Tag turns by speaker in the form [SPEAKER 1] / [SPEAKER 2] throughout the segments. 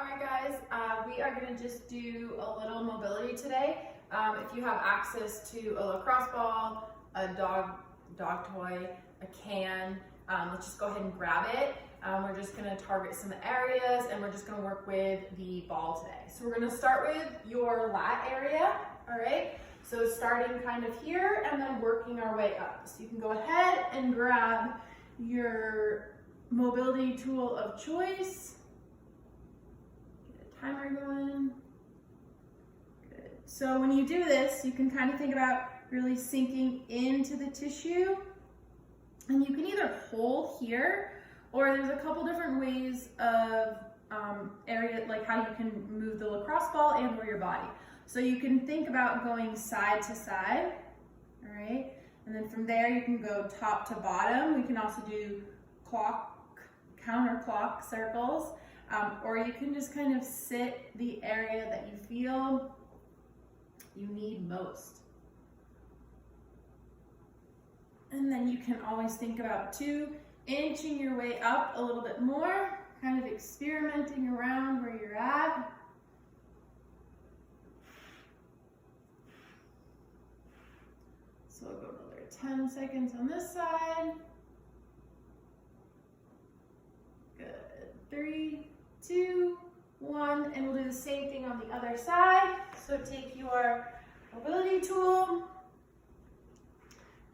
[SPEAKER 1] All right, guys, we are going to just do a little mobility today. If you have access to a lacrosse ball, a dog toy, a can, let's just go ahead and grab it. We're just going to target some areas and we're just going to work with the ball today. So we're going to start with your lat area, all right? So starting kind of here and then working our way up. So you can go ahead and grab your mobility tool of choice. Timer going. Good. So when you do this, you can kind of think about really sinking into the tissue. And you can either hold here, or there's a couple different ways of area, like how you can move the lacrosse ball and or your body. So you can think about going side to side, all right? And then from there, you can go top to bottom. We can also do counterclock circles. Or you can just kind of sit the area that you feel you need most. And then you can always think about inching your way up a little bit more, kind of experimenting around where you're at. So we'll go another 10 seconds on this side. Good. 3, 2, 1, and we'll do the same thing on the other side. So take your mobility tool,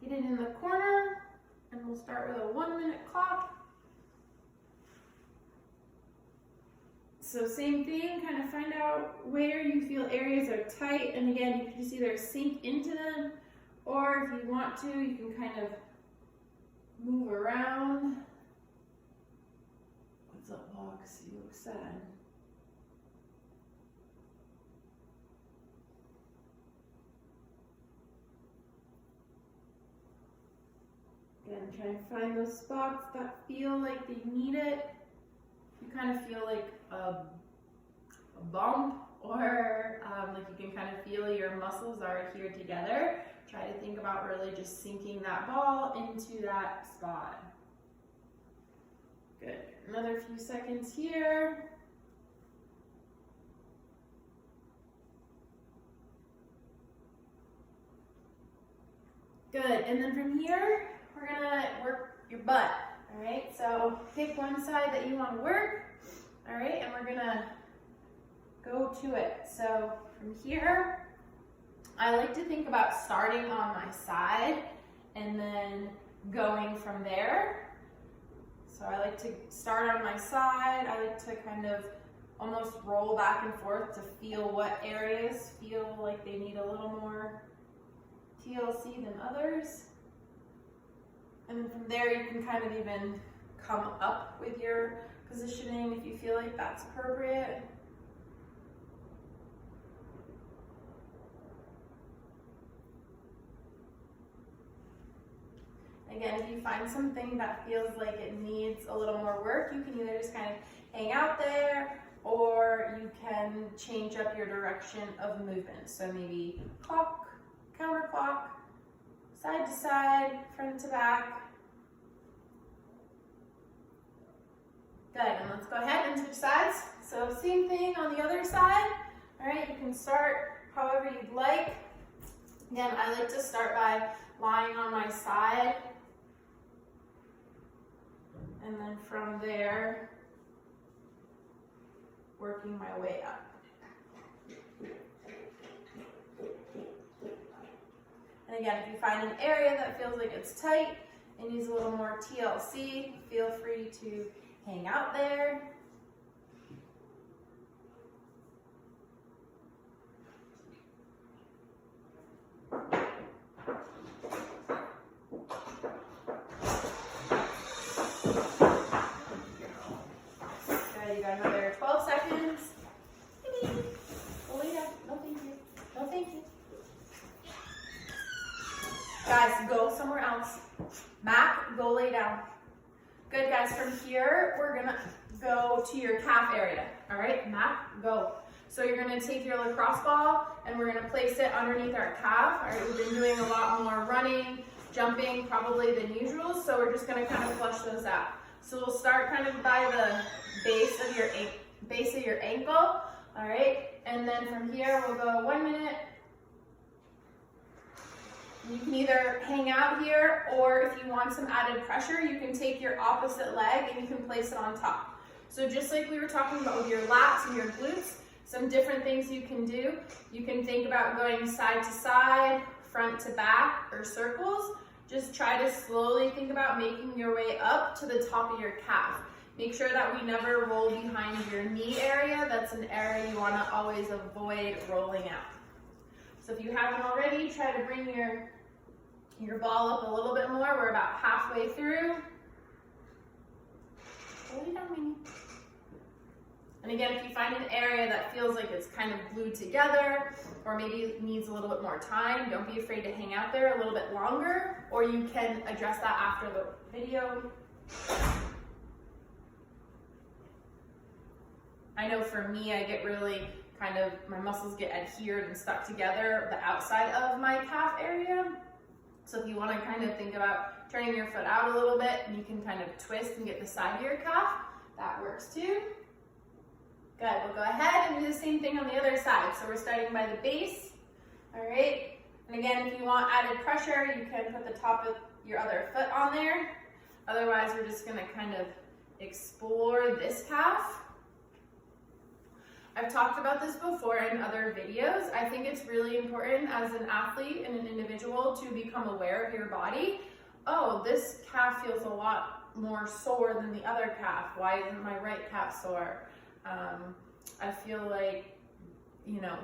[SPEAKER 1] get it in the corner, and we'll start with a 1-minute clock. So same thing, kind of find out where you feel areas are tight, and again, you can just either sink into them, or if you want to, you can kind of move around. What's up, Vox? You look sad. Again, try and find those spots that feel like they need it. You kind of feel like a bump, or like you can kind of feel your muscles are here together. Try to think about really just sinking that ball into that spot. Good. Another few seconds here. Good. And then from here, we're gonna work your butt. All right. So pick one side that you want to work. All right. And we're gonna go to it. So from here, I like to think about starting on my side and then going from there. So I like to start on my side. I like to kind of almost roll back and forth to feel what areas feel like they need a little more TLC than others. And then from there, you can kind of even come up with your positioning if you feel like that's appropriate. Again, if you find something that feels like it needs a little more work, you can either just kind of hang out there, or you can change up your direction of movement. So maybe clock, counterclock, side to side, front to back. Good, and let's go ahead and switch sides. So same thing on the other side. All right, you can start however you'd like. Again, I like to start by lying on my side. And then from there, working my way up. And again, if you find an area that feels like it's tight and needs a little more TLC, feel free to hang out there. You got another 12 seconds. Oh, yeah. No, thank you. No, thank you. Guys, go somewhere else. Mac, go lay down. Good, guys. From here, we're going to go to your calf area. All right, Mac, go. So you're going to take your lacrosse ball and we're going to place it underneath our calf. All right, we've been doing a lot more running, jumping probably than usual, so we're just going to kind of flush those out. So we'll start kind of by the base of your ankle, all right? And then from here, we'll go 1 minute. You can either hang out here, or if you want some added pressure, you can take your opposite leg and you can place it on top. So just like we were talking about with your lats and your glutes, some different things you can do. You can think about going side to side, front to back, or circles. Just try to slowly think about making your way up to the top of your calf. Make sure that we never roll behind your knee area. That's an area you want to always avoid rolling out. So if you haven't already, try to bring your ball up a little bit more. We're about halfway through. Hold it down, Minnie. And again, if you find an area that feels like it's kind of glued together, or maybe it needs a little bit more time, don't be afraid to hang out there a little bit longer, or you can address that after the video. I know for me, I get really my muscles get adhered and stuck together, the outside of my calf area. So if you want to kind of think about turning your foot out a little bit, and you can kind of twist and get the side of your calf, that works too. Good, we'll go ahead and do the same thing on the other side. So we're starting by the base, all right? And again, if you want added pressure, you can put the top of your other foot on there. Otherwise, we're just gonna kind of explore this calf. I've talked about this before in other videos. I think it's really important as an athlete and an individual to become aware of your body. Oh, this calf feels a lot more sore than the other calf. Why isn't my right calf sore? I feel like,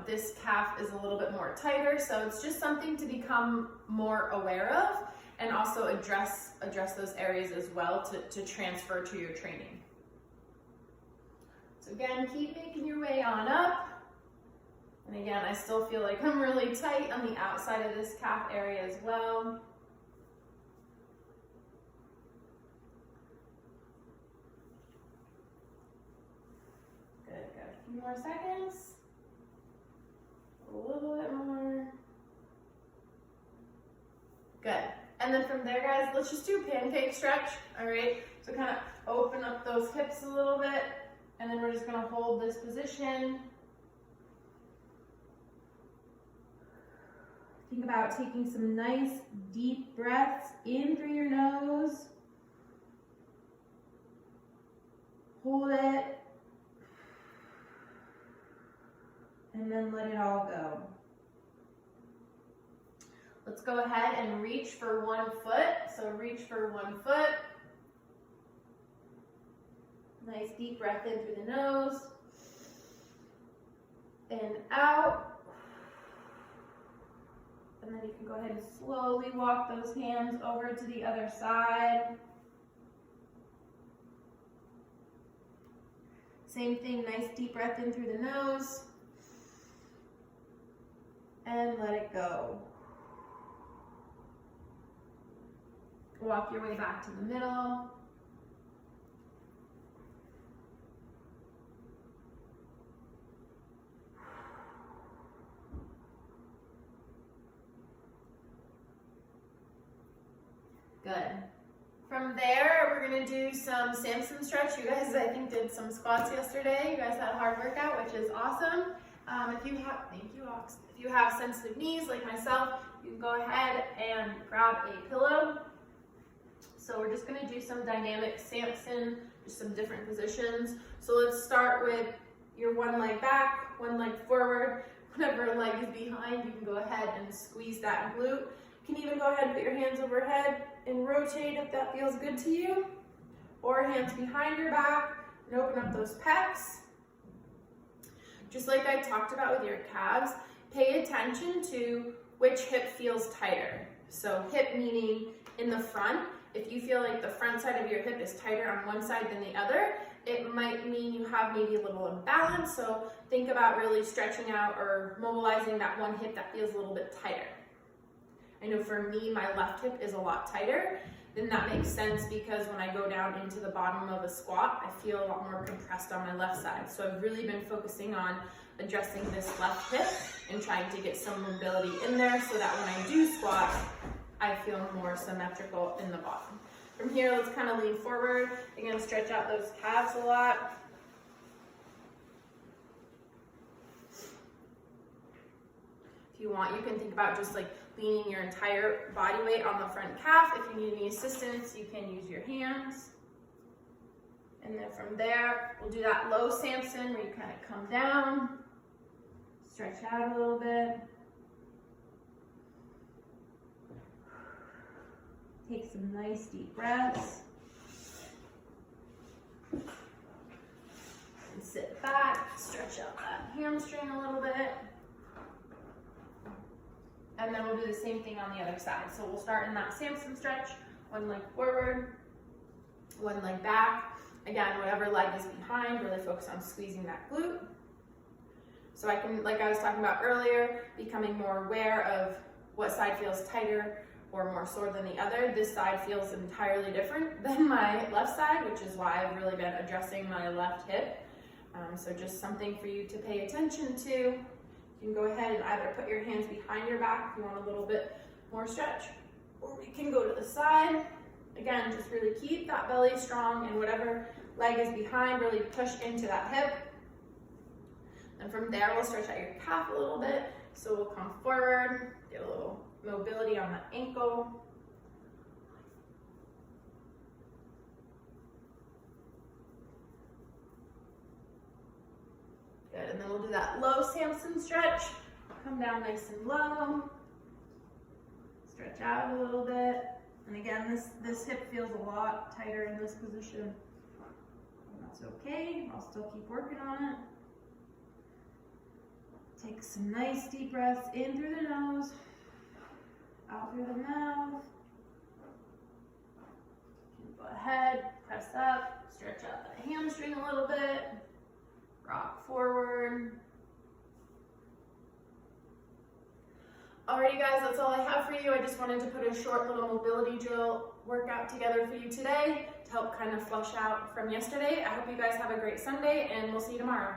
[SPEAKER 1] this calf is a little bit more tighter. So it's just something to become more aware of, and also address those areas as well to transfer to your training. So again, keep making your way on up. And again, I still feel like I'm really tight on the outside of this calf area as well. Good, got a few more seconds. A little bit more. Good. And then from there, guys, let's just do a pancake stretch, all right? So kind of open up those hips a little bit. And then we're just going to hold this position. Think about taking some nice deep breaths in through your nose. Hold it. And then let it all go. Let's go ahead and reach for 1 foot. So reach for 1 foot. Nice deep breath in through the nose and out. And then you can go ahead and slowly walk those hands over to the other side. Same thing, nice deep breath in through the nose and let it go. Walk your way back to the middle. Good. From there, we're gonna do some Samson stretch. You guys, I think, did some squats yesterday. You guys had a hard workout, which is awesome. If you have, thank you, Ox. If you have sensitive knees like myself, you can go ahead and grab a pillow. So we're just gonna do some dynamic Samson, just some different positions. So let's start with your 1 leg back, 1 leg forward. Whatever leg is behind, you can go ahead and squeeze that glute. You can even go ahead and put your hands overhead and rotate if that feels good to you. Or hands behind your back and open up those pecs. Just like I talked about with your calves, pay attention to which hip feels tighter. So hip meaning in the front. If you feel like the front side of your hip is tighter on one side than the other, it might mean you have maybe a little imbalance. So think about really stretching out or mobilizing that one hip that feels a little bit tighter. I know for me, my left hip is a lot tighter. Then that makes sense because when I go down into the bottom of a squat, I feel a lot more compressed on my left side. So I've really been focusing on addressing this left hip and trying to get some mobility in there so that when I do squat, I feel more symmetrical in the bottom. From here, let's kind of lean forward. Again, stretch out those calves a lot. you want, you can think about just like leaning your entire body weight on the front calf. If you need any assistance, you can use your hands. And then from there, we'll do that low Samson where you kind of come down, stretch out a little bit. Take some nice deep breaths. And sit back, stretch out that hamstring a little bit. And then we'll do the same thing on the other side. So we'll start in that Samson stretch, one leg forward, one leg back. Again, whatever leg is behind, really focus on squeezing that glute. So I can, like I was talking about earlier, becoming more aware of what side feels tighter or more sore than the other. This side feels entirely different than my left side, which is why I've really been addressing my left hip. So just something for you to pay attention to. You can go ahead and either put your hands behind your back if you want a little bit more stretch, or we can go to the side. Again, just really keep that belly strong, and whatever leg is behind, really push into that hip. And from there, we'll stretch out your calf a little bit. So we'll come forward, get a little mobility on the ankle. Good, and then we'll do that low Samson stretch. Come down nice and low. Stretch out a little bit. And again, this hip feels a lot tighter in this position. And that's okay, I'll still keep working on it. Take some nice deep breaths in through the nose, out through the mouth. Go ahead, press up, stretch out that hamstring a little bit, rock forward. Alrighty guys, that's all I have for you. I just wanted to put a short little mobility drill workout together for you today to help kind of flush out from yesterday. I hope you guys have a great Sunday, and we'll see you tomorrow.